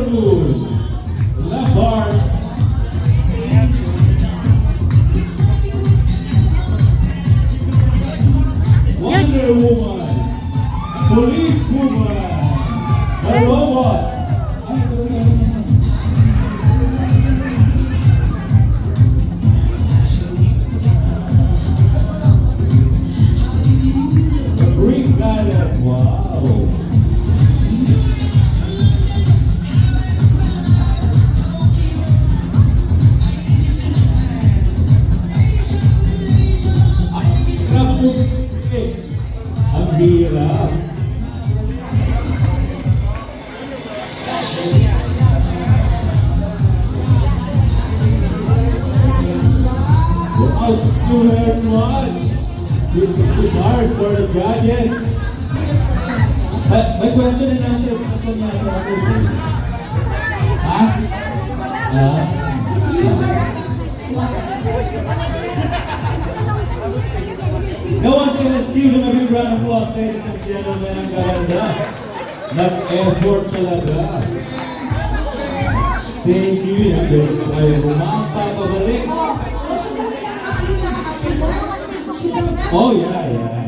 Moon. Left bar. Wonder Woman. Police Woman. The Robot. Ay, ito na. The Greek Goddess. Wow. Ang hirap. Out to everyone. This is hard for the judges. May question and answer. Question niya ito ako. Ha? Go on, say, let's give them a big round of applause, ladies and gentlemen. Ang ganda. Nag-effort talaga. Thank you. Ang galing po kayo bumampa, pabalik. Gusto na nilang makita at sila. Oh, yeah.